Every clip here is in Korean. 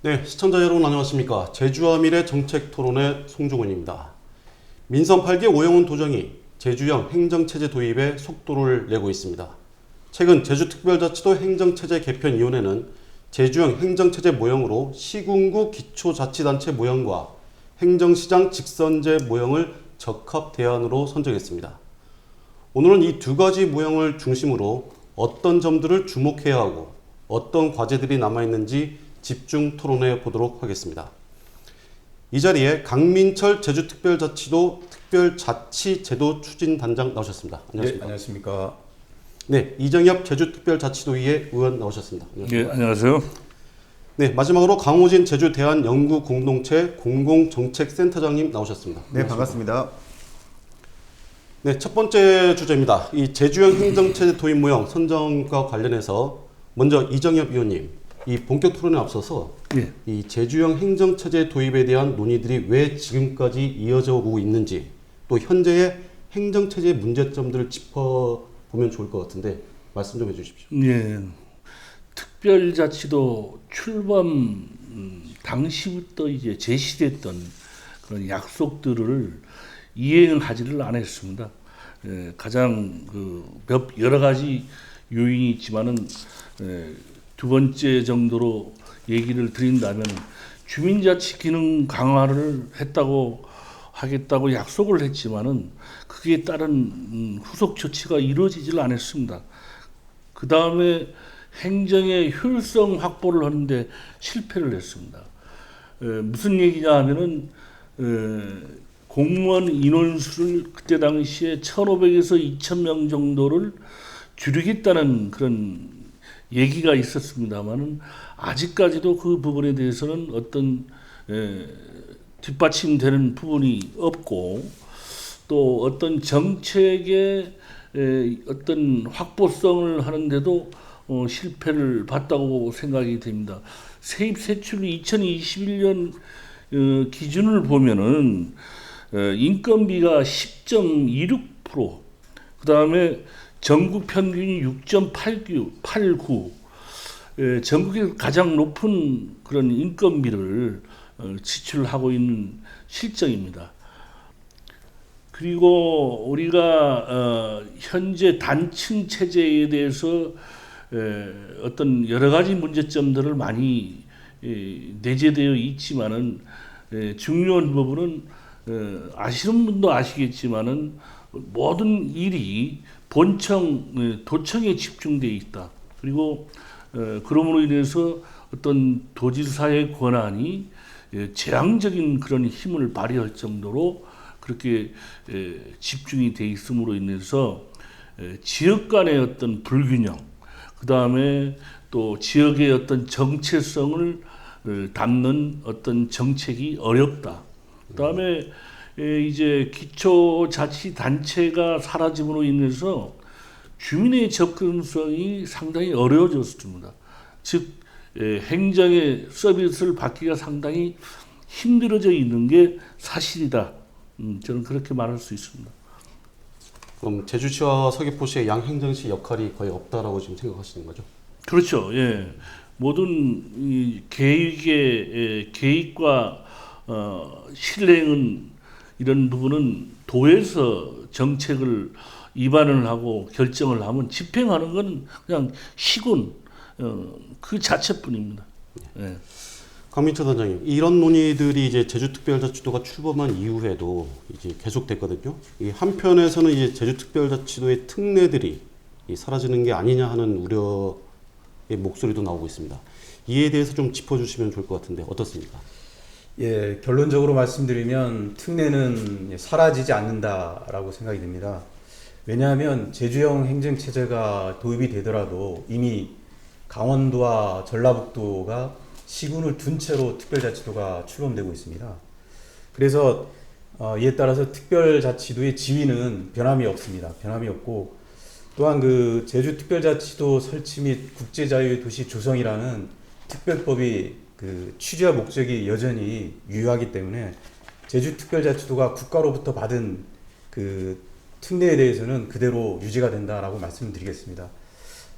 네, 시청자 여러분 안녕하십니까. 제주와 미래 정책 토론의 송중훈입니다. 민선 8기 오영훈 도정이 제주형 행정체제 도입에 속도를 내고 있습니다. 최근 제주특별자치도 행정체제 개편위원회는 제주형 행정체제 모형으로 시군구 기초자치단체 모형과 행정시장 직선제 모형을 적합 대안으로 선정했습니다. 오늘은 이 두 가지 모형을 중심으로 어떤 점들을 주목해야 하고 어떤 과제들이 남아있는지 집중 토론해 보도록 하겠습니다. 이 자리에 강민철 제주특별자치도 특별자치제도 추진단장 나오셨습니다. 안녕하십니까? 네, 안녕하십니까? 네, 이정엽 제주특별자치도의회 의원 나오셨습니다. 네, 안녕하세요. 네, 마지막으로 강호진 제주대한연구공동체 공공정책센터장님 나오셨습니다. 네, 반갑습니다. 네, 첫 번째 주제입니다. 이 제주형 행정체제 도입 모형 선정과 관련해서 먼저 이정엽 의원님, 이 본격 토론에 앞서서 예. 이 제주형 행정체제 도입에 대한 논의들이 왜 지금까지 이어져 오고 있는지, 또 현재의 행정체제 문제점들을 짚어보면 좋을 것 같은데 말씀 좀 해주십시오. 예. 특별자치도 출범 당시부터 이제 제시됐던 그런 약속들을 이행하지를 않았습니다. 예, 가장 여러 가지 요인이 있지만은 두 번째 정도로 얘기를 드린다면 주민자치 기능 강화를 하겠다고 약속을 했지만은 그에 따른 후속 조치가 이루어지질 않았습니다. 그 다음에 행정의 효율성 확보를 하는데 실패를 했습니다. 무슨 얘기냐 하면은 공무원 인원수를 그때 당시에 1,500에서 2,000명 정도를 줄이겠다는 그런 얘기가 있었습니다만은 아직까지도 그 부분에 대해서는 어떤 뒷받침되는 부분이 없고 또 어떤 정책의 어떤 확보성을 하는데도 실패를 봤다고 생각이 됩니다. 세입 세출이 2021년 기준을 보면은 인건비가 10.26%, 그 다음에 전국 평균이 6.89, 전국에서 가장 높은 그런 인건비를 지출하고 있는 실정입니다. 그리고 우리가 현재 단층 체제에 대해서 어떤 여러 가지 문제점들을 많이 내재되어 있지만은 중요한 부분은 아시는 분도 아시겠지만은 모든 일이 본청, 도청에 집중되어 있다. 그리고 그러므로 인해서 어떤 도지사의 권한이 재앙적인 그런 힘을 발휘할 정도로 그렇게 집중이 돼 있음으로 인해서 지역 간의 어떤 불균형, 그 다음에 또 지역의 어떤 정체성을 담는 어떤 정책이 어렵다. 그 다음에 이제 기초자치단체가 사라짐으로 인해서 주민의 접근성이 상당히 어려워졌습니다. 즉 행정의 서비스를 받기가 상당히 힘들어져 있는 게 사실이다. 저는 그렇게 말할 수 있습니다. 그럼 제주시와 서귀포시의 양행정시 역할이 거의 없다라고 지금 생각하시는 거죠? 그렇죠. 예. 모든 이 계획과 실행은 이런 부분은 도에서 정책을 입안을 하고 결정을 하면 집행하는 건 그냥 시군 그 자체뿐입니다. 예. 강민철 단장님, 이런 논의들이 이제 제주특별자치도가 출범한 이후에도 이제 계속됐거든요. 이 한편에서는 이제 제주특별자치도의 특례들이 사라지는 게 아니냐 하는 우려의 목소리도 나오고 있습니다. 이에 대해서 좀 짚어주시면 좋을 것 같은데 어떻습니까? 예, 결론적으로 말씀드리면 특례는 사라지지 않는다라고 생각이 듭니다. 왜냐하면 제주형 행정체제가 도입이 되더라도 이미 강원도와 전라북도가 시군을 둔 채로 특별자치도가 출범되고 있습니다. 그래서 이에 따라서 특별자치도의 지위는 변함이 없습니다. 변함이 없고 또한 그 제주특별자치도 설치 및 국제자유의 도시 조성이라는 특별법이 그 취지와 목적이 여전히 유효하기 때문에 제주특별자치도가 국가로부터 받은 그 특례에 대해서는 그대로 유지가 된다라고 말씀드리겠습니다.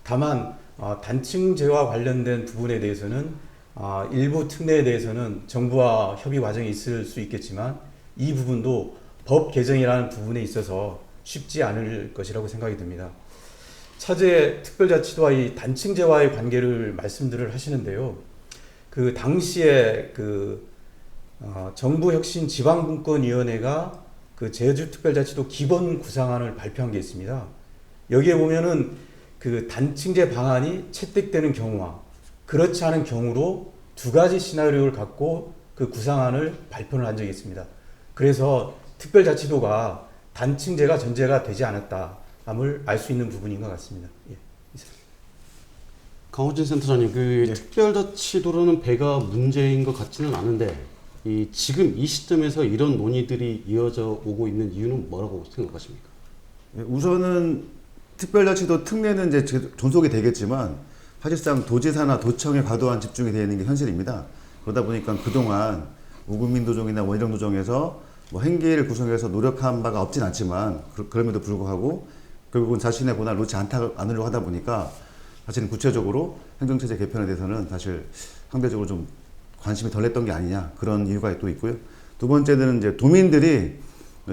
다만 단층제와 관련된 부분에 대해서는 일부 특례에 대해서는 정부와 협의 과정이 있을 수 있겠지만 이 부분도 법 개정이라는 부분에 있어서 쉽지 않을 것이라고 생각이 듭니다. 차제 특별자치도와 이 단층제와의 관계를 말씀들을 하시는데요. 그 당시에 정부혁신지방분권위원회가 그 제주특별자치도 기본 구상안을 발표한 게 있습니다. 여기에 보면은 그 단층제 방안이 채택되는 경우와 그렇지 않은 경우로 두 가지 시나리오를 갖고 그 구상안을 발표를 한 적이 있습니다. 그래서 특별자치도가 단층제가 전제가 되지 않았다함을 알 수 있는 부분인 것 같습니다. 예. 강호진 센터장님, 특별자치도라는 배가 문제인 것 같지는 않은데 지금 이 시점에서 이런 논의들이 이어져 오고 있는 이유는 뭐라고 생각하십니까? 우선은 특별자치도 특례는 이제 존속이 되겠지만 사실상 도지사나 도청에 과도한 집중이 되어 있는 게 현실입니다. 그러다 보니까 그동안 우국민도정이나 원희룡도정에서 행계를 구성해서 노력한 바가 없진 않지만 그럼에도 불구하고 결국은 자신의 권한을 놓지 않으려고 하다 보니까 사실은 구체적으로 행정체제 개편에 대해서는 사실 상대적으로 좀 관심이 덜했던 게 아니냐 그런 이유가 또 있고요. 두 번째는 이제 도민들이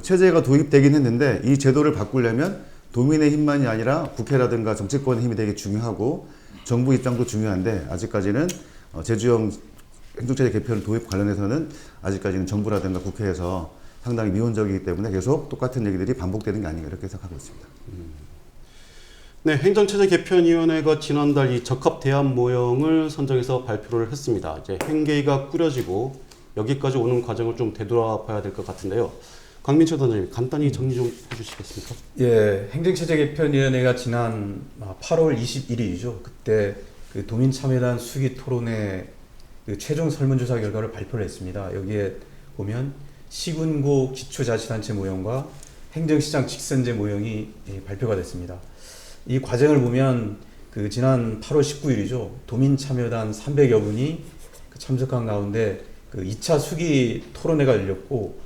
체제가 도입되긴 했는데 이 제도를 바꾸려면 도민의 힘만이 아니라 국회라든가 정치권의 힘이 되게 중요하고 정부 입장도 중요한데 아직까지는 제주형 행정체제 개편 도입 관련해서는 아직까지는 정부라든가 국회에서 상당히 미온적이기 때문에 계속 똑같은 얘기들이 반복되는 게 아닌가 이렇게 생각하고 있습니다. 네, 행정체제 개편위원회가 지난달 이 적합 대안 모형을 선정해서 발표를 했습니다. 이제 행계가 꾸려지고 여기까지 오는 과정을 좀 되돌아봐야 될 것 같은데요. 강민철 단장님, 간단히 정리 좀 해주시겠습니까? 예, 행정체제개편위원회가 지난 8월 21일이죠. 그때 그 도민참여단 수기 토론회 그 최종 설문조사 결과를 발표를 했습니다. 여기에 보면 시군구 기초자치단체 모형과 행정시장 직선제 모형이 발표가 됐습니다. 이 과정을 보면 그 지난 8월 19일이죠. 도민참여단 300여 분이 참석한 가운데 그 2차 수기 토론회가 열렸고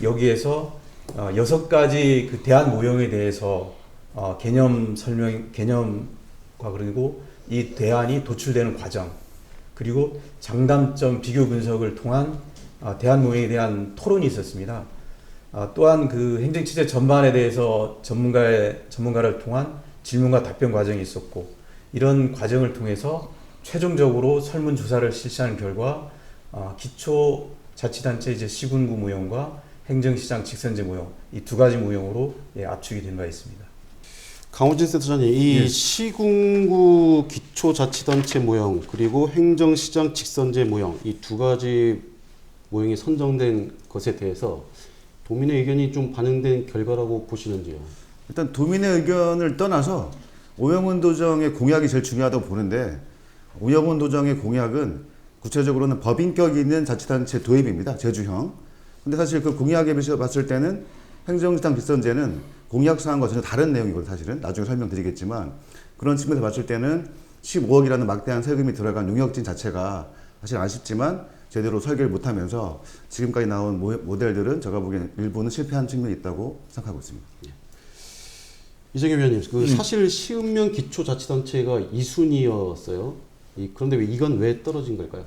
여기에서 6가지 그 대안 모형에 대해서 개념 설명, 개념과 그리고 이 대안이 도출되는 과정, 그리고 장단점 비교 분석을 통한 대안 모형에 대한 토론이 있었습니다. 또한 그 행정체제 전반에 대해서 전문가를 통한 질문과 답변 과정이 있었고, 이런 과정을 통해서 최종적으로 설문조사를 실시하는 결과 기초자치단체 이제 시군구 모형과 행정시장 직선제 모형 이 두 가지 모형으로 압축이 된 바 있습니다. 강호진 센터장님, 이 시군구 기초자치단체 모형 그리고 행정시장 직선제 모형 이 두 가지 모형이 선정된 것에 대해서 도민의 의견이 좀 반영된 결과라고 보시는지요? 일단 도민의 의견을 떠나서 오영훈 도정의 공약이 제일 중요하다고 보는데 오영훈 도정의 공약은 구체적으로는 법인격 있는 자치단체 도입입니다. 제주형. 근데 사실 그 공약에 비춰 봤을 때는 행정시장 직선제는 공약사항과 전혀 다른 내용이거든요. 사실은 나중에 설명드리겠지만 그런 측면에서 봤을 때는 15억이라는 막대한 세금이 들어간 용역진 자체가 사실 아쉽지만 제대로 설계를 못하면서 지금까지 나온 모델들은 제가 보기에는 일부는 실패한 측면이 있다고 생각하고 있습니다. 이정현 위원님, 사실 시읍면 기초자치단체가 2순위였어요. 그런데 이건 왜 떨어진 걸까요?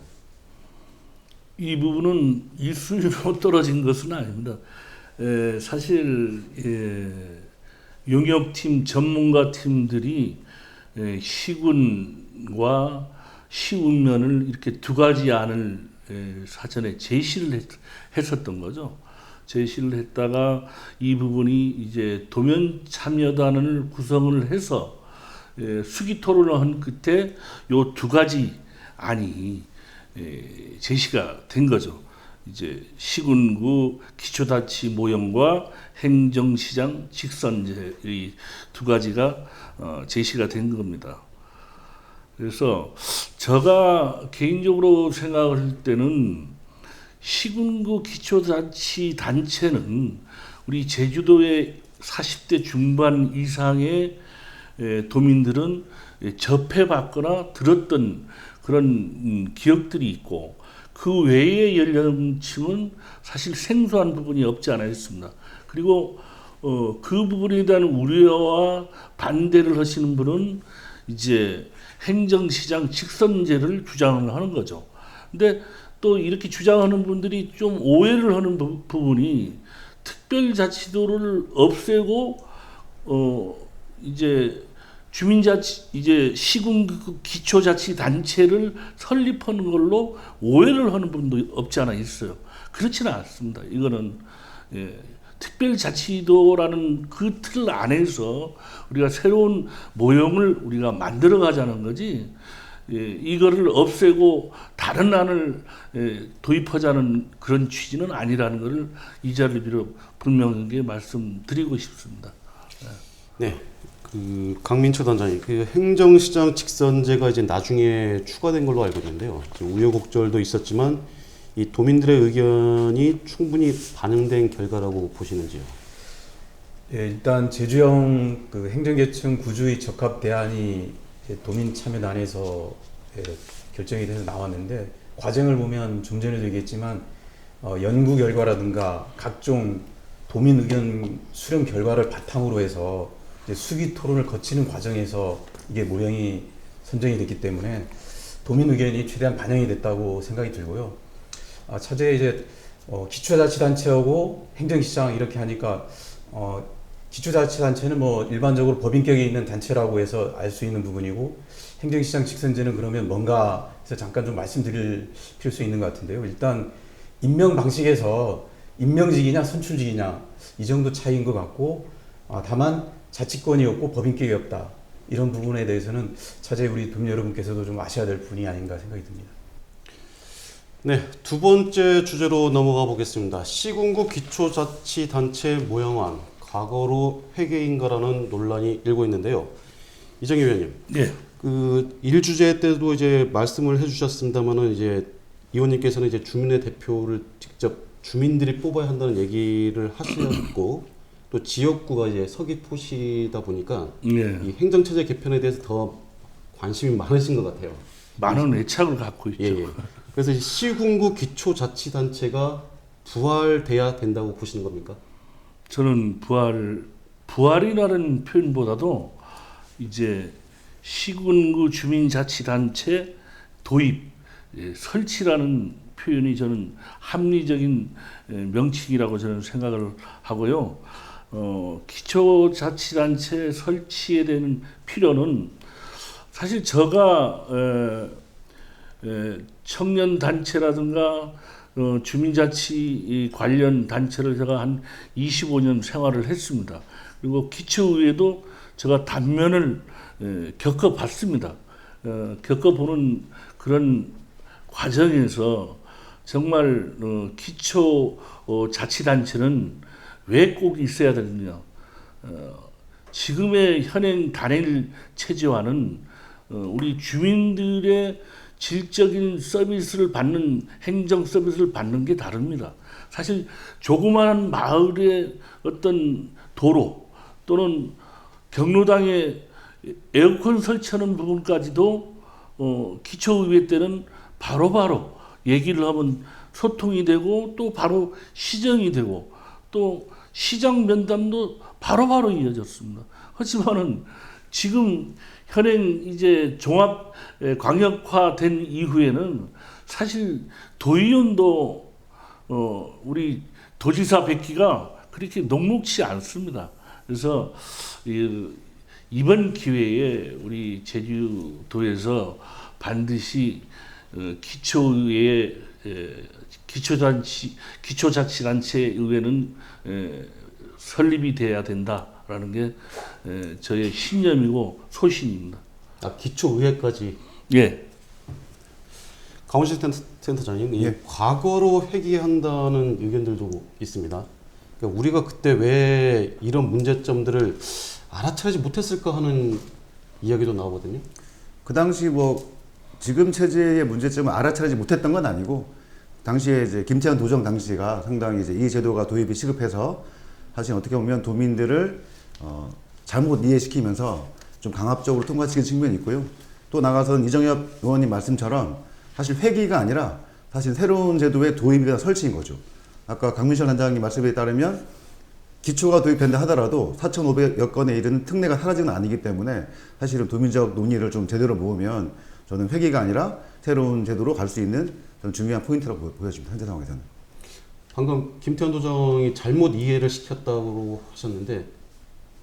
이 부분은 2순위로 떨어진 것은 아닙니다. 사실 용역팀 전문가팀들이 시군과 시읍면을 이렇게 두 가지 안을 사전에 제시를 했었던 거죠. 제시를 했다가 이 부분이 이제 도면 참여단을 구성을 해서 수기 토론을 한 끝에 요 두 가지 안이 제시가 된 거죠. 이제 시군구 기초자치 모형과 행정시장 직선제 이 두 가지가 제시가 된 겁니다. 그래서 제가 개인적으로 생각할 때는 시군구 기초자치 단체는 우리 제주도의 40대 중반 이상의 도민들은 접해봤거나 들었던 그런 기억들이 있고 그 외의 연령층은 사실 생소한 부분이 없지 않아 있습니다. 그리고 그 부분에 대한 우려와 반대를 하시는 분은 이제 행정시장 직선제를 주장을 하는 거죠. 근데 또 이렇게 주장하는 분들이 좀 오해를 하는 부분이 특별자치도를 없애고 이제 이제 시군 기초자치단체를 설립하는 걸로 오해를 하는 분도 없지 않아 있어요. 그렇지는 않습니다. 이거는 특별자치도라는 그 틀 안에서 우리가 새로운 모형을 우리가 만들어 가자는 거지. 이거를 없애고 다른 안을 도입하자는 그런 취지는 아니라는 것을 이 자리를 빌어 분명하게 말씀드리고 싶습니다. 네. 그 강민철 단장님, 그 행정시장 직선제가 이제 나중에 추가된 걸로 알고 있는데요. 우여곡절도 있었지만 이 도민들의 의견이 충분히 반영된 결과라고 보시는지요? 예, 일단 제주형 그 행정계층 구조의 적합 대안이 이제 도민참여단에서 결정이 돼서 나왔는데, 과정을 보면 좀 전에도 얘기했지만 연구 결과라든가 각종 도민 의견 수렴 결과를 바탕으로 해서 이제 수기 토론을 거치는 과정에서 이게 모형이 선정이 됐기 때문에 도민 의견이 최대한 반영이 됐다고 생각이 들고요. 차제에 이제 기초자치단체하고 행정시장 이렇게 하니까 기초자치단체는 뭐 일반적으로 법인격이 있는 단체라고 해서 알 수 있는 부분이고, 행정시장 직선제는 그러면 뭔가 해서 잠깐 좀 말씀드릴 필요가 있는 것 같은데요. 일단 임명 방식에서 임명직이냐 선출직이냐 이 정도 차이인 것 같고, 다만 자치권이 없고 법인격이 없다, 이런 부분에 대해서는 차제에 우리 도민 여러분께서도 좀 아셔야 될 부분이 아닌가 생각이 듭니다. 네, 두 번째 주제로 넘어가 보겠습니다. 시군구 기초자치단체 모형안, 과거로 회계인가라는 논란이 일고 있는데요. 이정희 의원님, 네. 그 1주제 때도 이제 말씀을 해주셨습니다만은 이제 의원님께서는 이제 주민의 대표를 직접 주민들이 뽑아야 한다는 얘기를 하셨고, 또 지역구가 이제 서귀포시다 보니까 네. 이 행정체제 개편에 대해서 더 관심이 많으신 것 같아요. 많은 애착을 갖고 있죠. 예. 그래서 이 시군구 기초자치단체가 부활돼야 된다고 보시는 겁니까? 저는 부활이라는 표현보다도 이제 시군구 주민자치단체 도입, 설치라는 표현이 저는 합리적인 명칭이라고 저는 생각을 하고요. 기초자치단체 설치에 대한 필요는 사실 제가 청년단체라든가 주민자치 관련 단체를 제가 한 25년 생활을 했습니다. 그리고 기초의회도 제가 단면을 겪어봤습니다. 겪어보는 그런 과정에서 정말 기초자치단체는 왜 꼭 있어야 되느냐. 지금의 현행 단일 체제와는 우리 주민들의 질적인 서비스를 받는, 행정 서비스를 받는 게 다릅니다. 사실 조그마한 마을의 어떤 도로 또는 경로당에 에어컨 설치하는 부분까지도 기초의회 때는 바로바로 얘기를 하면 소통이 되고, 또 바로 시정이 되고, 또 시장 면담도 바로바로 이어졌습니다. 하지만은 지금 현행 이제 종합 광역화된 이후에는 사실 도의원도 우리 도지사 뵙기가 그렇게 녹록치 않습니다. 그래서 이번 기회에 우리 제주도에서 반드시 기초의회, 기초자치단체 의회는 설립이 돼야 된다라는 게 저의 신념이고 소신입니다. 기초의회까지. 예. 강원시 센터장님, 이 예. 과거로 회귀한다는 의견들도 있습니다. 그러니까 우리가 그때 왜 이런 문제점들을 알아차리지 못했을까 하는 이야기도 나오거든요. 그 당시 뭐 지금 체제의 문제점을 알아차리지 못했던 건 아니고, 당시에 이제 김태환 도정 당시가 상당히 이제 이 제도가 도입이 시급해서 사실 어떻게 보면 도민들을 잘못 이해시키면서 좀 강압적으로 통과시킨 측면이 있고요. 또 나가서는 이정엽 의원님 말씀처럼 사실 회기가 아니라 사실 새로운 제도의 도입이나 설치인 거죠. 아까 강민철 단장님 말씀에 따르면 기초가 도입된다 하더라도 4,500여 건에 이르는 특례가 사라지는 건 아니기 때문에 사실은 도민적 논의를 좀 제대로 모으면 저는 회기가 아니라 새로운 제도로 갈 수 있는 좀 중요한 포인트라고 보여집니다. 현재 상황에서는. 방금 김태현 도정이 잘못 이해를 시켰다고 하셨는데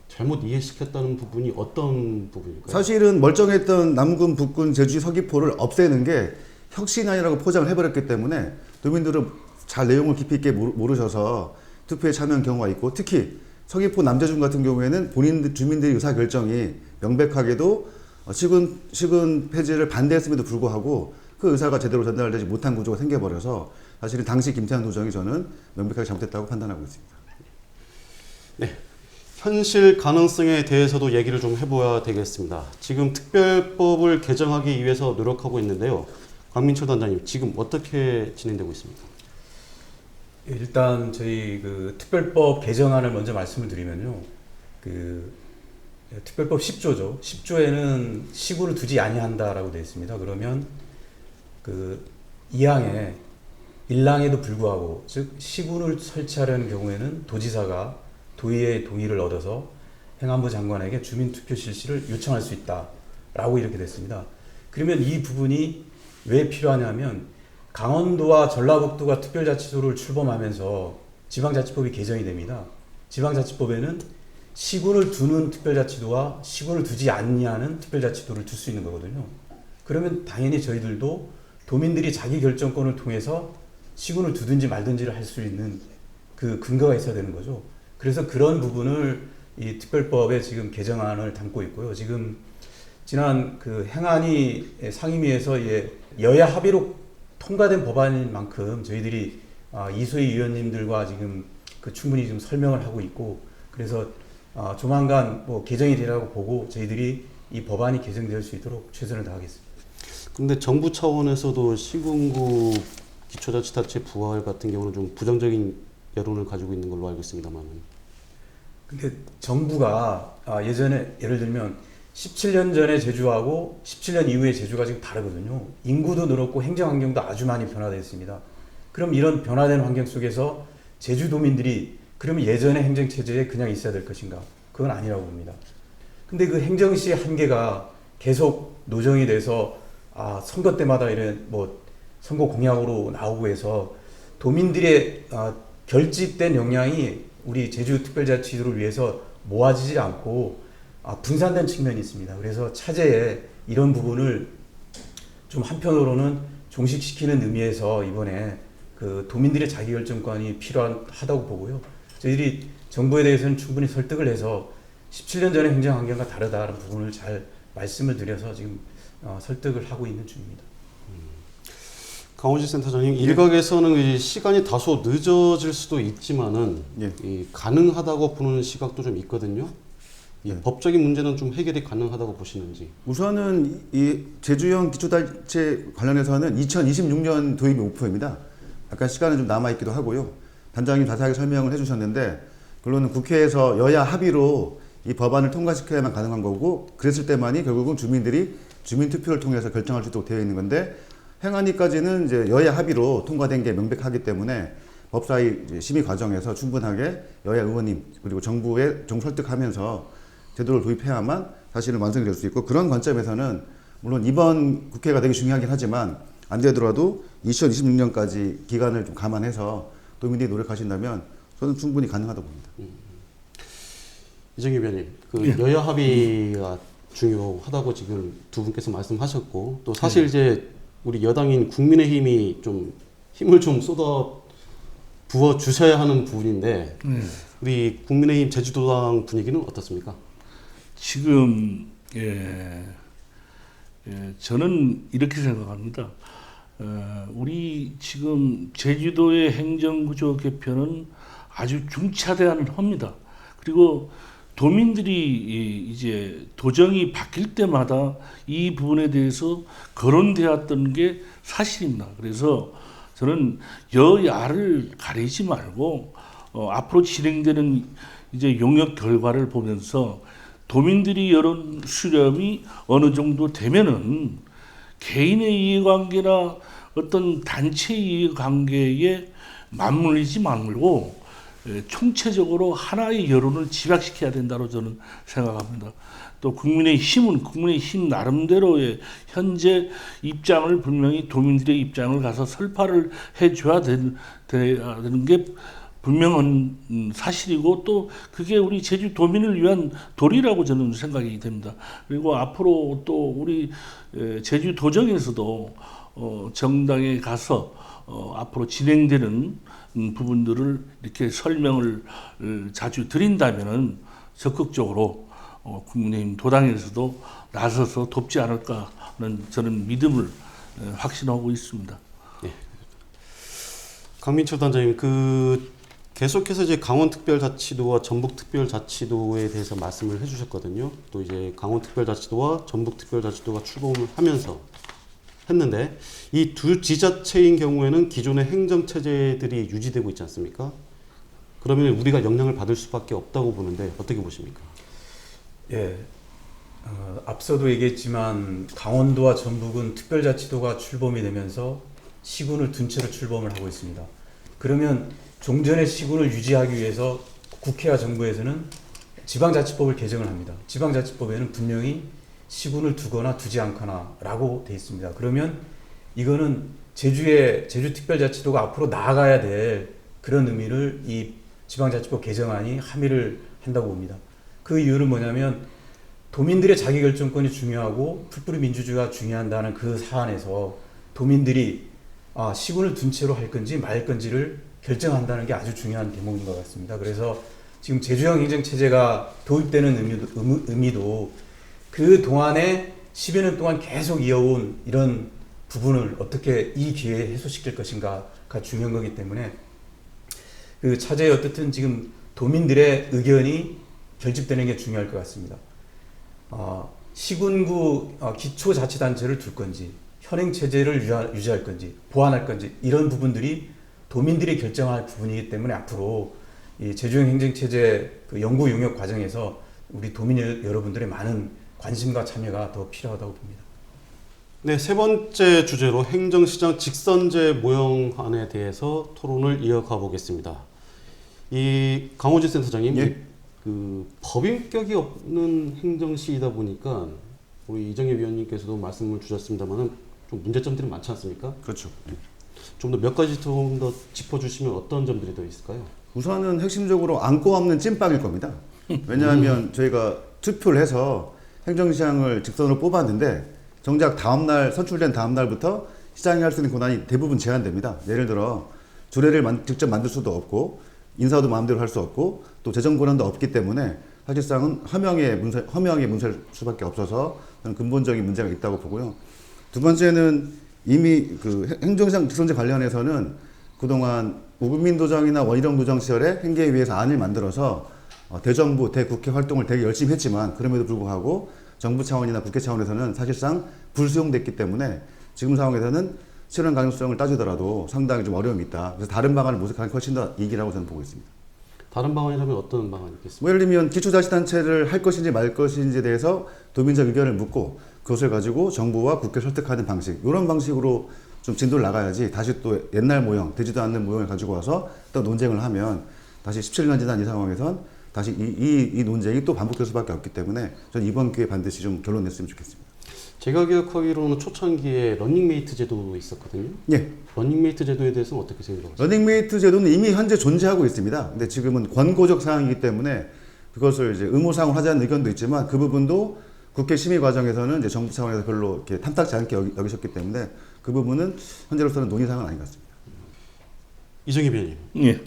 잘못 이해시켰다는 부분이 어떤 부분일까요? 사실은 멀쩡했던 남군, 북군, 제주, 서귀포를 없애는 게 혁신안이라고 포장을 해버렸기 때문에 도민들은 잘 내용을 깊이 있게 모르셔서 투표에 참여한 경우가 있고, 특히 서귀포 남제중 같은 경우에는 본인 주민들의 의사 결정이 명백하게도 시군 폐지를 반대했음에도 불구하고 그 의사가 제대로 전달되지 못한 구조가 생겨버려서 사실은 당시 김태환 도정이 저는 명백하게 잘못했다고 판단하고 있습니다. 네. 현실 가능성에 대해서도 얘기를 좀 해봐야 되겠습니다. 지금 특별법을 개정하기 위해서 노력하고 있는데요. 강민철 단장님, 지금 어떻게 진행되고 있습니까? 일단 저희 그 특별법 개정안을 먼저 말씀을 드리면요. 그 특별법 10조죠. 10조에는 시군을 두지 아니한다라고 되어 있습니다. 그러면 그 2항에 1항에도 불구하고, 즉 시군을 설치하려는 경우에는 도지사가 도의회의 동의를 얻어서 행안부 장관에게 주민투표 실시를 요청할 수 있다라고 이렇게 됐습니다. 그러면 이 부분이 왜 필요하냐면, 강원도와 전라북도가 특별자치도를 출범하면서 지방자치법이 개정이 됩니다. 지방자치법에는 시군을 두는 특별자치도와 시군을 두지 않냐는 특별자치도를 둘 수 있는 거거든요. 그러면 당연히 저희들도 도민들이 자기 결정권을 통해서 시군을 두든지 말든지를 할 수 있는 그 근거가 있어야 되는 거죠. 그래서 그런 부분을 이 특별법에 지금 개정안을 담고 있고요. 지금 지난 그 행안위 상임위에서 여야 합의로 통과된 법안인 만큼 저희들이 이소희 위원님들과 지금 그 충분히 지금 설명을 하고 있고, 그래서 조만간 뭐 개정이 되라고 보고 저희들이 이 법안이 개정될 수 있도록 최선을 다하겠습니다. 근데 정부 차원에서도 시군구 기초자치단체 부활 같은 경우는 좀 부정적인 여론을 가지고 있는 걸로 알고 있습니다만은. 근데 정부가 예전에 예를 들면 17년 전에 제주하고 17년 이후의 제주가 지금 다르거든요. 인구도 늘었고 행정 환경도 아주 많이 변화됐습니다. 그럼 이런 변화된 환경 속에서 제주도민들이 그러면 예전의 행정 체제에 그냥 있어야 될 것인가? 그건 아니라고 봅니다. 근데 그 행정시의 한계가 계속 노정이 돼서 선거 때마다 이런 뭐 선거 공약으로 나오고 해서 도민들의 결집된 역량이 우리 제주특별자치도를 위해서 모아지지 않고 분산된 측면이 있습니다. 그래서 차제에 이런 부분을 좀 한편으로는 종식시키는 의미에서 이번에 그 도민들의 자기결정권이 필요하다고 보고요. 저희들이 정부에 대해서는 충분히 설득을 해서 17년 전의 행정 환경과 다르다는 부분을 잘 말씀을 드려서 지금 설득을 하고 있는 중입니다. 강원식 센터장님, 일각에서는 이 시간이 다소 늦어질 수도 있지만은 이 가능하다고 보는 시각도 좀 있거든요. 이 법적인 문제는 좀 해결이 가능하다고 보시는지. 우선은 이 제주형 기초단체 관련해서는 2026년 도입이 목표입니다. 약간 시간은 좀 남아있기도 하고요. 단장님 자세하게 설명을 해주셨는데, 물론 국회에서 여야 합의로 이 법안을 통과시켜야만 가능한 거고, 그랬을 때만이 결국은 주민들이 주민투표를 통해서 결정할 수 있도록 되어 있는 건데, 행안위까지는 이제 여야 합의로 통과된 게 명백하기 때문에 법사위 심의 과정에서 충분하게 여야 의원님 그리고 정부에 설득하면서 제도를 도입해야만 사실은 완성이 될 수 있고, 그런 관점에서는 물론 이번 국회가 되게 중요하긴 하지만 안 되더라도 2026년까지 기간을 좀 감안해서 도민들이 노력하신다면 저는 충분히 가능하다고 봅니다. 이정희 위원님, 그 여야 합의가 중요하다고 지금 두 분께서 말씀하셨고, 또 사실 이제 우리 여당인 국민의힘이 좀 힘을 좀 쏟아 부어 주셔야 하는 부분인데 우리 국민의힘 제주도당 분위기는 어떻습니까? 지금 저는 이렇게 생각합니다. 우리 지금 제주도의 행정구조 개편은 아주 중차대한 겁니다. 그리고 도민들이 이제 도정이 바뀔 때마다 이 부분에 대해서 거론되었던 게 사실입니다. 그래서 저는 여야를 가리지 말고 앞으로 진행되는 이제 용역 결과를 보면서 도민들이 여론 수렴이 어느 정도 되면은 개인의 이해관계나 어떤 단체 이해관계에 맞물리지 말고 총체적으로 하나의 여론을 집약시켜야 된다고 저는 생각합니다. 또 국민의힘 나름대로의 현재 입장을 분명히 도민들의 입장을 가서 설파를 해줘야 되는 게 분명한 사실이고 또 그게 우리 제주 도민을 위한 도리라고 저는 생각이 됩니다. 그리고 앞으로 또 우리 제주 도정에서도 정당에 가서 앞으로 진행되는 부분들을 이렇게 설명을 자주 드린다면은 적극적으로 국민의힘 도당에서도 나서서 돕지 않을까 하는 저는 믿음을 확신하고 있습니다. 강민철 단장님, 계속해서 이제 강원특별자치도와 전북특별자치도에 대해서 말씀을 해주셨거든요. 또 이제 강원특별자치도와 전북특별자치도가 출범을 하면서 했는데 이 두 지자체인 경우에는 기존의 행정체제들이 유지되고 있지 않습니까? 그러면 우리가 영향을 받을 수밖에 없다고 보는데 어떻게 보십니까? 예, 앞서도 얘기했지만 강원도와 전북은 특별자치도가 출범이 되면서 시군을 둔 채로 출범을 하고 있습니다. 그러면 종전의 시군을 유지하기 위해서 국회와 정부에서는 지방자치법을 개정을 합니다. 지방자치법에는 분명히 시군을 두거나 두지 않거나라고 돼 있습니다. 그러면 이거는 제주특별자치도가 앞으로 나아가야 될 그런 의미를 이 지방자치법 개정안이 함의를 한다고 봅니다. 그 이유는 뭐냐면 도민들의 자기결정권이 중요하고 풀뿌리 민주주의가 중요한다는 그 사안에서 도민들이 시군을 둔 채로 할 건지 말 건지를 결정한다는 게 아주 중요한 대목인 것 같습니다. 그래서 지금 제주형 행정체제가 도입되는 의미도 그 동안에 10여 년 동안 계속 이어온 이런 부분을 어떻게 이 기회에 해소시킬 것인가가 중요한 거기 때문에 그 차제에 어떻든 지금 도민들의 의견이 결집되는 게 중요할 것 같습니다. 시군구 기초자치단체를 둘 건지 현행체제를 유지할 건지 보완할 건지 이런 부분들이 도민들이 결정할 부분이기 때문에 앞으로 이 제주형 행정체제 그 연구 용역 과정에서 우리 도민 여러분들의 많은 관심과 참여가 더 필요하다고 봅니다. 네, 세 번째 주제로 행정시장 직선제 모형안에 대해서 토론을 이어가 보겠습니다. 이 강호진 센터장님, 예. 그 법인격이 없는 행정시이다 보니까 우리 이정혜 위원님께서도 말씀을 주셨습니다만은 좀 문제점들이 많지 않습니까? 그렇죠. 좀 더 몇 가지 좀 더 짚어주시면 어떤 점들이 더 있을까요? 우선은 핵심적으로 안고 없는 찐빵일 겁니다. 왜냐하면 저희가 투표를 해서 행정시장을 직선으로 뽑았는데 정작 선출된 다음 날부터 시장이 할 수 있는 권한이 대부분 제한됩니다. 예를 들어 조례를 직접 만들 수도 없고 인사도 마음대로 할 수 없고 또 재정 권한도 없기 때문에 사실상은 허명에 문설 수밖에 없어서 저는 근본적인 문제가 있다고 보고요. 두 번째는 이미 그 행정시장 직선제 관련해서는 그동안 우금민 도정이나 원희룡 도정 시절에 행계위에서 안을 만들어서 대정부, 대국회 활동을 되게 열심히 했지만 그럼에도 불구하고 정부 차원이나 국회 차원에서는 사실상 불수용됐기 때문에 지금 상황에서는 실현 가능성을 따지더라도 상당히 좀 어려움이 있다. 그래서 다른 방안을 모색하는 게 훨씬 더 이익이라고 저는 보고 있습니다. 다른 방안이라면 어떤 방안이 있겠습니까? 뭐 예를 들면 기초자치단체를 할 것인지 말 것인지에 대해서 도민적 의견을 묻고 그것을 가지고 정부와 국회 설득하는 방식, 이런 방식으로 좀 진도를 나가야지 다시 또 옛날 모형, 되지도 않는 모형을 가지고 와서 또 논쟁을 하면 다시 17년 지난 이 상황에선 다시 이 논쟁이 또 반복될 수밖에 없기 때문에 저는 이번 기회에 반드시 좀 결론 냈으면 좋겠습니다. 제가 기억하기로는 초창기에 러닝메이트 제도도 있었거든요. 예. 러닝메이트 제도에 대해서는 어떻게 생각하세요? 러닝메이트 제도는 이미 현재 존재하고 있습니다. 근데 지금은 권고적 사항이기 때문에 그것을 이제 의무사항으로 하자는 의견도 있지만 그 부분도 국회 심의 과정에서는 이제 정부 차원에서 별로 이렇게 탐탁지 않게 여기셨기 때문에 그 부분은 현재로서는 논의사항은 아닌 것 같습니다. 이정희 위원님, 예.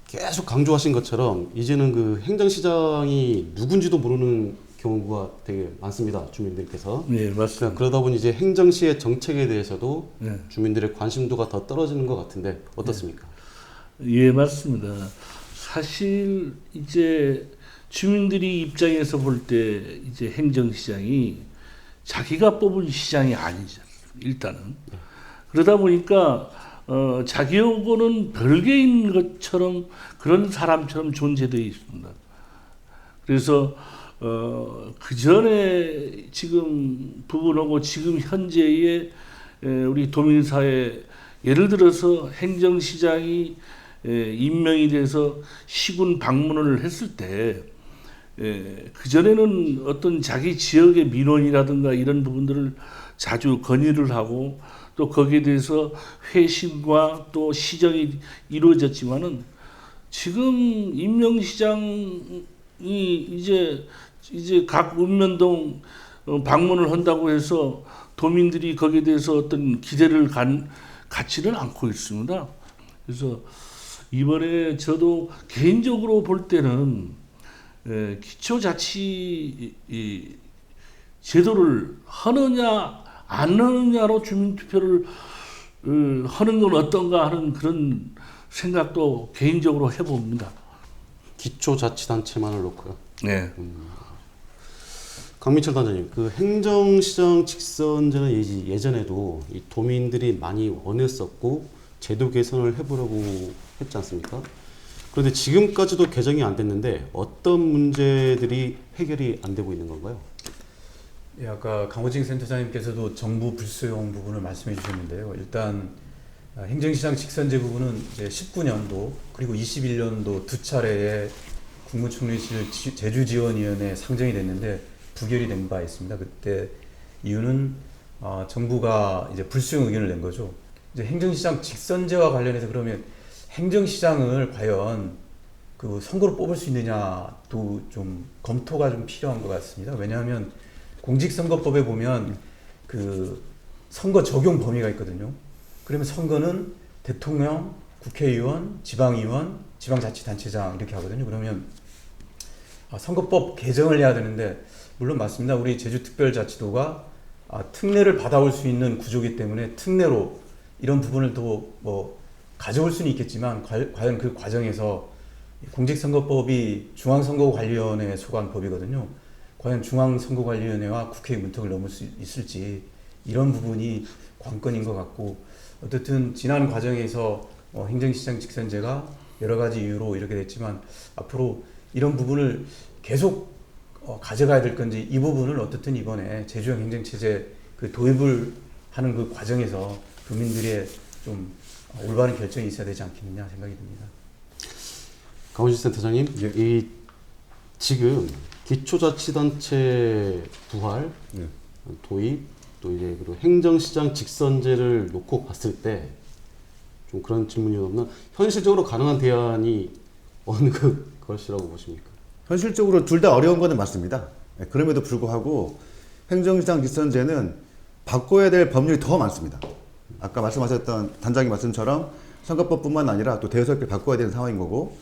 계속 강조하신 것처럼 이제는 그 행정시장이 누군지도 모르는 경우가 되게 많습니다. 주민들께서. 네, 맞습니다. 그러다 보니 이제 행정시의 정책에 대해서도 네. 주민들의 관심도가 더 떨어지는 것 같은데 어떻습니까? 예, 맞습니다. 사실 이제 주민들이 입장에서 볼 때 이제 행정시장이 자기가 뽑은 시장이 아니죠. 일단은. 그러다 보니까 자기하고는 별개인 것처럼 그런 사람처럼 존재되어 있습니다. 그래서 그 전에 지금 부분하고 지금 현재의 우리 도민사회 예를 들어서 행정시장이 임명이 돼서 시군 방문을 했을 때 그전에는 어떤 자기 지역의 민원이라든가 이런 부분들을 자주 건의를 하고 또 거기에 대해서 회신과 또 시정이 이루어졌지만은 지금 임명시장이 이제 각 읍면동 방문을 한다고 해서 도민들이 거기에 대해서 어떤 기대를 갖지는 않고 있습니다. 그래서 이번에 저도 개인적으로 볼 때는 기초자치 제도를 하느냐 안 하느냐로 주민투표를 하는 건 어떤가 하는 그런 생각도 개인적으로 해봅니다. 기초자치단체만을 놓고요. 네. 강민철 단장님, 그 행정시장 직선제는 예전에도 이 도민들이 많이 원했었고 제도 개선을 해보려고 했지 않습니까? 그런데 지금까지도 개정이 안 됐는데 어떤 문제들이 해결이 안 되고 있는 건가요? 예, 아까 강호진 센터장님께서도 정부 불수용 부분을 말씀해 주셨는데요. 일단 행정시장 직선제 부분은 이제 19년도 그리고 21년도 두 차례의 국무총리실 제주지원위원회에 상정이 됐는데 부결이 된 바 있습니다. 그때 이유는 정부가 이제 불수용 의견을 낸 거죠. 이제 행정시장 직선제와 관련해서 그러면 행정시장을 과연 그 선거로 뽑을 수 있느냐도 좀 검토가 좀 필요한 것 같습니다. 왜냐하면 공직선거법에 보면 그 선거 적용 범위가 있거든요. 그러면 선거는 대통령, 국회의원, 지방의원, 지방자치단체장 이렇게 하거든요. 그러면 선거법 개정을 해야 되는데 물론 맞습니다. 우리 제주특별자치도가 특례를 받아올 수 있는 구조이기 때문에 특례로 이런 부분을 또 뭐 가져올 수는 있겠지만 과연 그 과정에서 공직선거법이 중앙선거관리위원회에 속한 법이거든요. 과연 중앙선거관리위원회와 국회의 문턱을 넘을 수 있을지 이런 부분이 관건인 것 같고 어쨌든 지난 과정에서 행정시장 직선제가 여러 가지 이유로 이렇게 됐지만 앞으로 이런 부분을 계속 가져가야 될 건지 이 부분을 어떻든 이번에 제주형 행정체제 그 도입을 하는 그 과정에서 도민들의 좀 올바른 결정이 있어야 되지 않겠느냐 생각이 듭니다. 강호진 센터장님, 이 지금 기초자치단체 부활, 도입, 또 이제 그리고 행정시장 직선제를 놓고 봤을 때 좀 그런 질문이 없나? 현실적으로 가능한 대안이 어느 것이라고 보십니까? 현실적으로 둘 다 어려운 거는 맞습니다. 그럼에도 불구하고 행정시장 직선제는 바꿔야 될 법률이 더 많습니다. 아까 말씀하셨던 단장님 말씀처럼 선거법뿐만 아니라 또 대여섯 개 바꿔야 되는 상황인 거고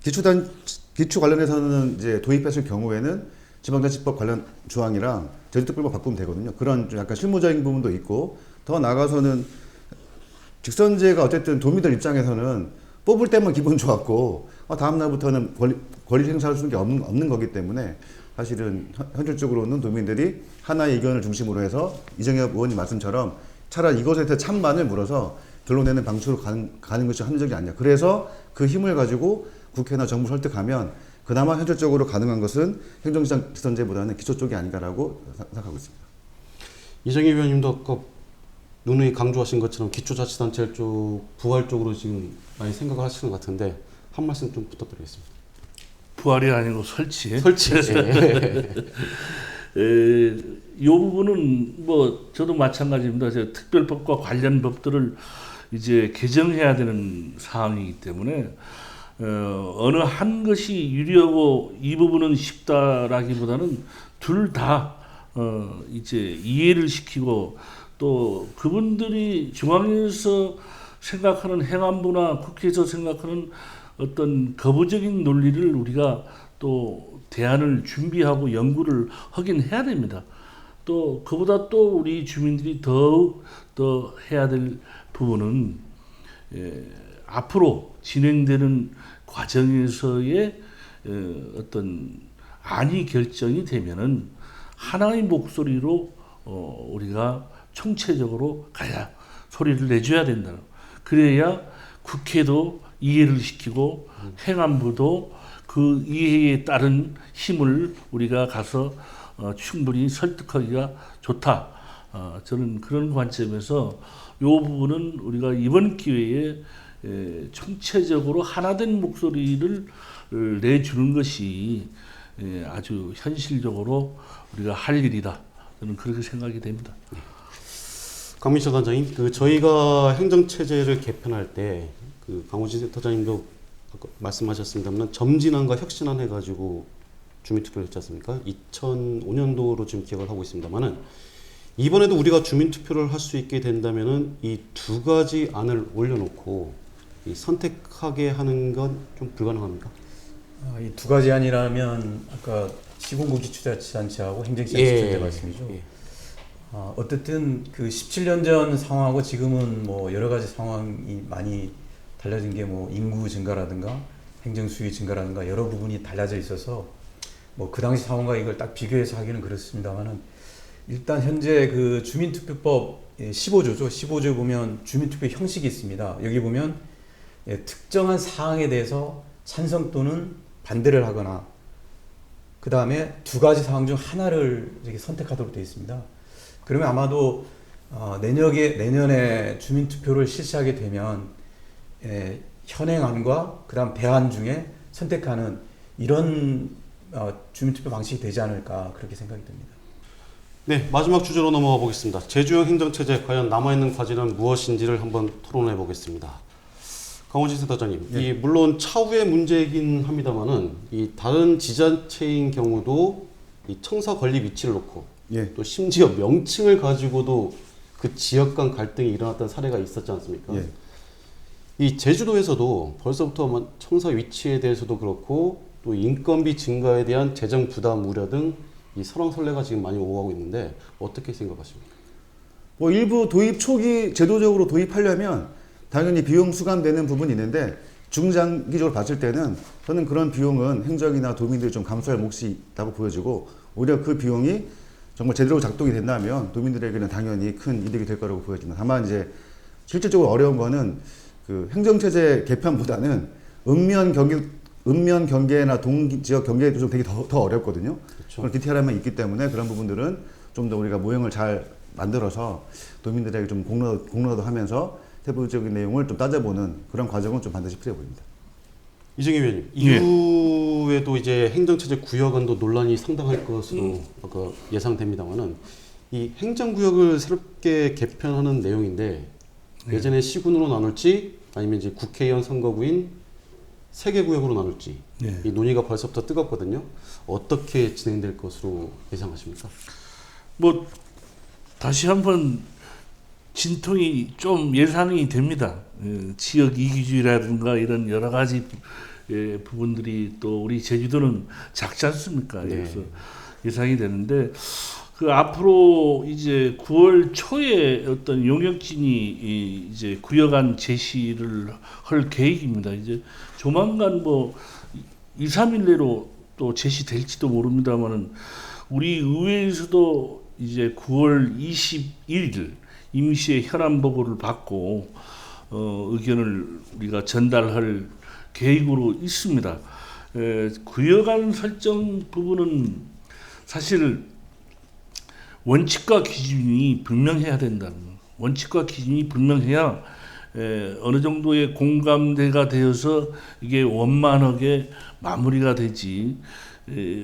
기초 관련해서는 이제 도입했을 경우에는 지방자치법 관련 조항이랑 제주특별법 바꾸면 되거든요. 그런 좀 약간 실무적인 부분도 있고 더 나아가서는 직선제가 어쨌든 도민들 입장에서는 뽑을 때만 기분 좋았고 다음 날부터는 권리 행사할 수 있는 게 없는 거기 때문에 사실은 현실적으로는 도민들이 하나의 의견을 중심으로 해서 이정엽 의원님 말씀처럼 차라리 이것에 대해 찬반을 물어서 결론내는 방식으로 가는 것이 합리적이 아니냐. 그래서 그 힘을 가지고 국회나 정부 설득하면 그나마 현실적으로 가능한 것은 행정시장 직선제보다는 기초 쪽이 아닌가라고 생각하고 있습니다. 이정희 의원님도 아까 누누이 강조하신 것처럼 기초자치단체 쪽 부활 쪽으로 지금 많이 생각을 하시는 것 같은데 한 말씀 좀 부탁드리겠습니다. 부활이 아니고 설치. 설치. 이 부분은 뭐 저도 마찬가지입니다. 특별법과 관련 법들을 이제 개정해야 되는 사항이기 때문에 어느 한 것이 유리하고 이 부분은 쉽다라기보다는 둘 다 이제 이해를 시키고 또 그분들이 중앙에서 생각하는 행안부나 국회에서 생각하는 어떤 거부적인 논리를 우리가 또 대안을 준비하고 연구를 하긴 해야 됩니다. 또 그보다 또 우리 주민들이 더욱 더 해야 될 부분은 앞으로 진행되는 과정에서의 어떤 안이 결정이 되면은 하나의 목소리로 우리가 총체적으로 가야 소리를 내줘야 된다. 그래야 국회도 이해를 시키고 행안부도 그 이해에 따른 힘을 우리가 가서 충분히 설득하기가 좋다. 저는 그런 관점에서 이 부분은 우리가 이번 기회에 총체적으로 하나된 목소리를 내주는 것이 아주 현실적으로 우리가 할 일이다. 저는 그렇게 생각이 됩니다. 강민철 단장님, 저희가 행정체제를 개편할 때 강호진 센터장님도 아까 말씀하셨습니다만 점진환과 혁신환 해가지고 주민투표를 했지 않습니까? 2005년도로 지금 기억을 하고 있습니다만은 이번에도 우리가 주민투표를 할 수 있게 된다면은 이 두 가지 안을 올려놓고 선택하게 하는 건 좀 불가능합니까? 이 두 가지 안이라면 아까 시군구 기초자치단체하고 행정자치단체 말씀이죠. 예. 어쨌든 그 17년 전 상황하고 지금은 뭐 여러 가지 상황이 많이 달라진 게 뭐 인구 증가라든가 행정 수위 증가라든가 여러 부분이 달라져 있어서 뭐 그 당시 상황과 이걸 딱 비교해서 하기는 그렇습니다만은 일단 현재 그 주민투표법 15조죠. 15조에 보면 주민투표 형식이 있습니다. 여기 보면 특정한 사항에 대해서 찬성 또는 반대를 하거나 그 다음에 두 가지 사항 중 하나를 이렇게 선택하도록 되어 있습니다. 그러면 아마도 내년에 주민투표를 실시하게 되면 현행안과 그 다음 대안 중에 선택하는 이런 주민투표 방식이 되지 않을까 그렇게 생각이 듭니다. 네, 마지막 주제로 넘어가 보겠습니다. 제주형 행정체제 과연 남아있는 과제는 무엇인지를 한번 토론해 보겠습니다. 강호진 센터장님, 예. 물론 차후의 문제이긴 합니다만은 이 다른 지자체인 경우도 이 청사 건립 위치를 놓고 예. 또 심지어 명칭을 가지고도 그 지역 간 갈등이 일어났던 사례가 있었지 않습니까? 예. 이 제주도에서도 벌써부터 청사 위치에 대해서도 그렇고 또 인건비 증가에 대한 재정 부담 우려 등 이 설왕설래가 지금 많이 오가고 있는데 어떻게 생각하십니까? 뭐 일부 도입 초기 제도적으로 도입하려면 당연히 비용 수감되는 부분이 있는데 중장기적으로 봤을 때는 저는 그런 비용은 행정이나 도민들이 좀 감수할 몫이 있다고 보여지고 오히려 그 비용이 정말 제대로 작동이 된다면 도민들에게는 당연히 큰 이득이 될 거라고 보여집니다. 다만 이제 실질적으로 어려운 거는 그 행정체제 개편보다는 읍면 경계나 동지역 경계도 좀 되게 더 어렵거든요. 그렇죠. 그런 디테일함이 있기 때문에 그런 부분들은 좀 더 우리가 모형을 잘 만들어서 도민들에게 좀 공론화도 하면서 세부적인 내용을 좀 따져보는 그런 과정은 좀 반드시 필요해 보입니다. 이정희 의원님, 예. 이후에도 이제 행정체제 구역안도 논란이 상당할 것으로 아까 예상됩니다만은 이 행정구역을 새롭게 개편하는 내용인데 예전에 시군으로 나눌지 아니면 이제 국회의원 선거구인 3개 구역으로 나눌지 네. 이 논의가 벌써부터 뜨겁거든요. 어떻게 진행될 것으로 예상하십니까? 뭐 다시 한번 진통이 좀 예상이 됩니다. 지역 이기주의라든가 이런 여러 가지 부분들이 또 우리 제주도는 작지 않습니까? 네. 그래서 예상이 되는데 그 앞으로 이제 9월 초에 어떤 용역진이 이제 구역안 제시를 할 계획입니다. 이제 조만간 뭐 2, 3일 내로 또 제시될지도 모릅니다만은 우리 의회에서도 이제 9월 21일 임시의 현안 보고를 받고 의견을 우리가 전달할 계획으로 있습니다. 구역안 설정 부분은 사실 원칙과 기준이 분명해야 된다는 거. 원칙과 기준이 분명해야 어느 정도의 공감대가 되어서 이게 원만하게 마무리가 되지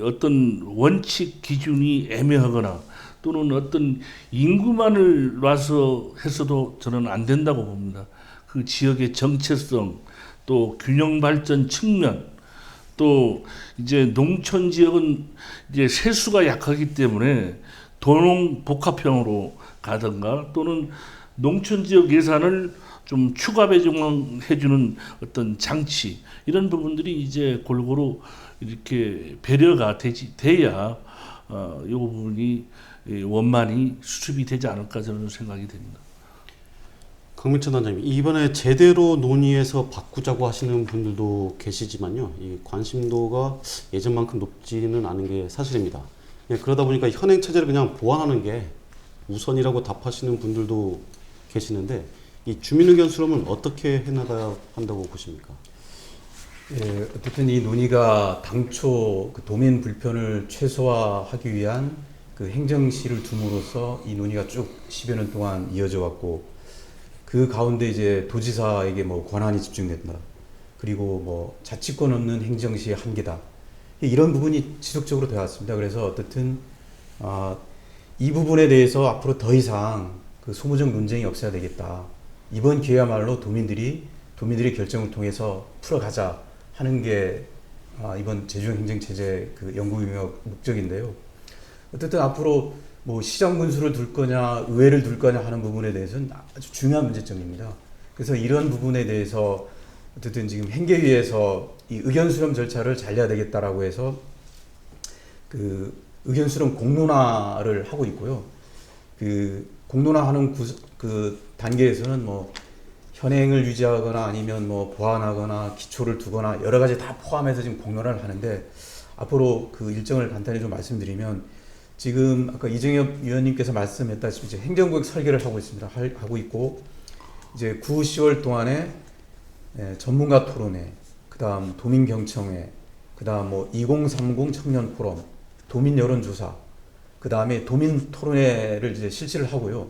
어떤 원칙 기준이 애매하거나 또는 어떤 인구만을 놔서 해서도 저는 안 된다고 봅니다. 그 지역의 정체성 또 균형 발전 측면 또 이제 농촌 지역은 이제 세수가 약하기 때문에 도농 복합형으로 가든가 또는 농촌 지역 예산을 좀 추가 배정해주는 어떤 장치 이런 부분들이 이제 골고루 이렇게 배려가 돼야 이 부분이 원만히 수습이 되지 않을까 저는 생각이 됩니다. 강민철 단장님, 이번에 제대로 논의해서 바꾸자고 하시는 분들도 계시지만요, 이 관심도가 예전만큼 높지는 않은 게 사실입니다. 그러다 보니까 현행 체제를 그냥 보완하는 게 우선이라고 답하시는 분들도 계시는데 이 주민 의견 수렴은 어떻게 해나가야 한다고 보십니까? 예, 어쨌든 이 논의가 당초 그 도민 불편을 최소화하기 위한 그 행정실을 둠으로써 이 논의가 쭉 10여 년 동안 이어져 왔고 그 가운데 이제 도지사에게 뭐 권한이 집중된다. 그리고 뭐 자치권 없는 행정시의 한계다. 이런 부분이 지속적으로 되어 왔습니다. 그래서 어떻든 이 부분에 대해서 앞으로 더 이상 그 소모적 논쟁이 없어야 되겠다. 이번 기회야말로 도민들의 결정을 통해서 풀어가자 하는 게 이번 제주형 행정체제 그 연구용역 목적인데요. 어쨌든 앞으로 뭐 시장 군수를 둘 거냐, 의회를 둘 거냐 하는 부분에 대해서는 아주 중요한 문제점입니다. 그래서 이런 부분에 대해서 어쨌든 지금 행계위에서 이 의견 수렴 절차를 잘해야 되겠다라고 해서 그 의견 수렴 공론화를 하고 있고요. 그 공론화하는 그 단계에서는 뭐 현행을 유지하거나 아니면 뭐 보완하거나 기초를 두거나 여러 가지 다 포함해서 지금 공론화를 하는데 앞으로 그 일정을 간단히 좀 말씀드리면 지금 아까 이정엽 위원님께서 말씀했다시피 이제 행정구역 설계를 하고 있습니다. 하고 있고 이제 9, 10월 동안에 전문가 토론회, 그다음 도민경청회, 그다음 뭐 2030 청년 포럼, 도민 여론조사, 그다음에 도민 토론회를 이제 실시를 하고요.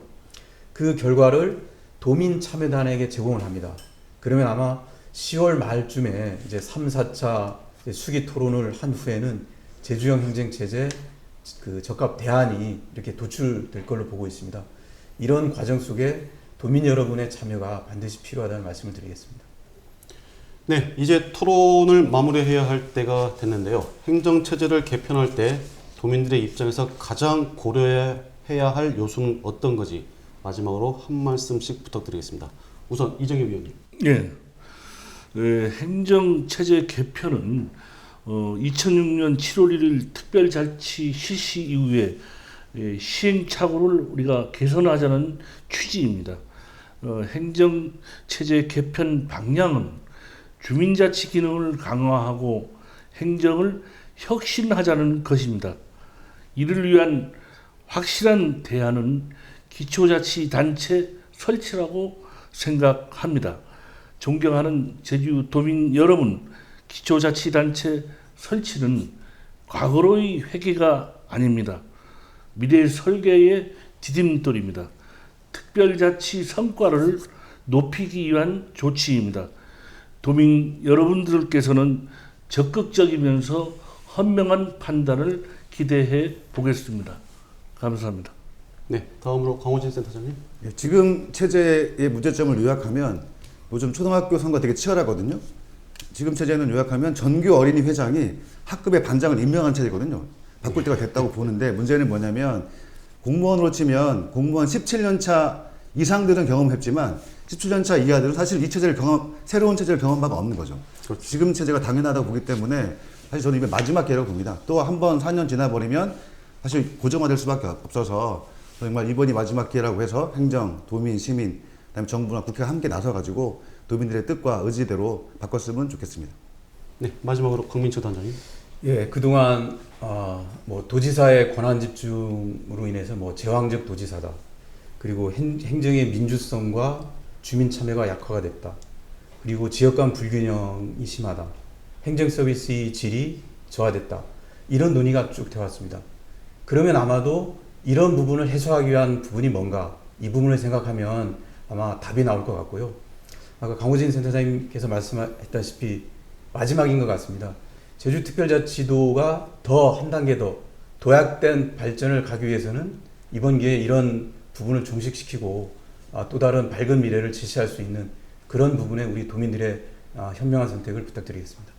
그 결과를 도민 참여단에게 제공을 합니다. 그러면 아마 10월 말쯤에 이제 3, 4차 수기 토론을 한 후에는 제주형 행정체제 그 적합 대안이 이렇게 도출될 걸로 보고 있습니다. 이런 과정 속에 도민 여러분의 참여가 반드시 필요하다는 말씀을 드리겠습니다. 네, 이제 토론을 마무리해야 할 때가 됐는데요. 행정체제를 개편할 때 도민들의 입장에서 가장 고려해야 할 요소는 어떤 거지? 마지막으로 한 말씀씩 부탁드리겠습니다. 우선 이정엽 위원님. 예. 행정체제 개편은 2006년 7월 1일 특별자치 실시 이후에 시행착오를 우리가 개선하자는 취지입니다. 행정체제 개편 방향은 주민자치 기능을 강화하고 행정을 혁신하자는 것입니다. 이를 위한 확실한 대안은 기초자치단체 설치라고 생각합니다. 존경하는 제주 도민 여러분, 기초자치단체 설치는 과거로의 회귀가 아닙니다. 미래 설계의 디딤돌입니다. 특별자치 성과를 높이기 위한 조치입니다. 도민 여러분들께서는 적극적이면서 현명한 판단을 기대해 보겠습니다. 감사합니다. 네, 다음으로 강호진 센터장님. 지금 체제의 문제점을 요약하면 요즘 초등학교 선거 되게 치열하거든요. 지금 체제는 요약하면 전교 어린이 회장이 학급의 반장을 임명한 체제거든요. 바꿀 때가 됐다고 보는데 문제는 뭐냐면 공무원으로 치면 공무원 17년 차 이상들은 경험했지만 17년 차 이하들은 사실 이 체제를 새로운 체제를 경험 바가 없는 거죠. 그렇죠. 지금 체제가 당연하다고 보기 때문에 사실 저는 이게 마지막 기회라고 봅니다. 또 한 번 4년 지나버리면 사실 고정화될 수밖에 없어서 정말 이번이 마지막 기회라고 해서 행정, 도민, 시민, 그다음에 정부나 국회가 함께 나서가지고 도민들의 뜻과 의지대로 바꿨으면 좋겠습니다. 네, 마지막으로 강민철 단장님. 예, 그동안 뭐 도지사의 권한 집중으로 인해서 뭐 제왕적 도지사다. 그리고 행정의 민주성과 주민 참여가 약화가 됐다. 그리고 지역 간 불균형이 심하다. 행정 서비스의 질이 저하됐다. 이런 논의가 쭉 되어 왔습니다. 그러면 아마도 이런 부분을 해소하기 위한 부분이 뭔가 이 부분을 생각하면 아마 답이 나올 것 같고요. 아까 강호진 센터장님께서 말씀했다시피 마지막인 것 같습니다. 제주특별자치도가 더 한 단계 더 도약된 발전을 가기 위해서는 이번 기회에 이런 부분을 종식시키고 또 다른 밝은 미래를 제시할 수 있는 그런 부분에 우리 도민들의 현명한 선택을 부탁드리겠습니다.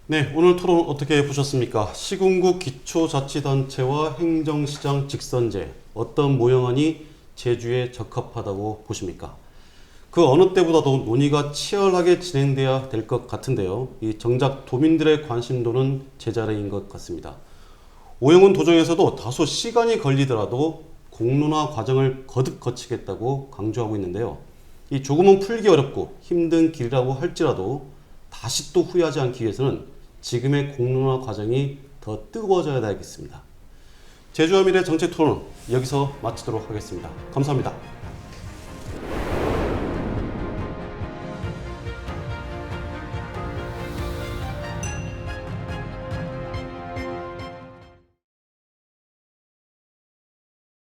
네, 오늘 토론 어떻게 보셨습니까? 시군구 기초자치단체와 행정시장 직선제 어떤 모형안이 제주에 적합하다고 보십니까? 그 어느 때보다도 논의가 치열하게 진행돼야 될 것 같은데요. 이 정작 도민들의 관심도는 제자리인 것 같습니다. 오영훈 도정에서도 다소 시간이 걸리더라도 공론화 과정을 거듭 거치겠다고 강조하고 있는데요. 이 조금은 풀기 어렵고 힘든 길이라고 할지라도 다시 또 후회하지 않기 위해서는 지금의 공론화 과정이 더 뜨거워져야 되겠습니다. 제주와 미래 정책 토론 여기서 마치도록 하겠습니다. 감사합니다.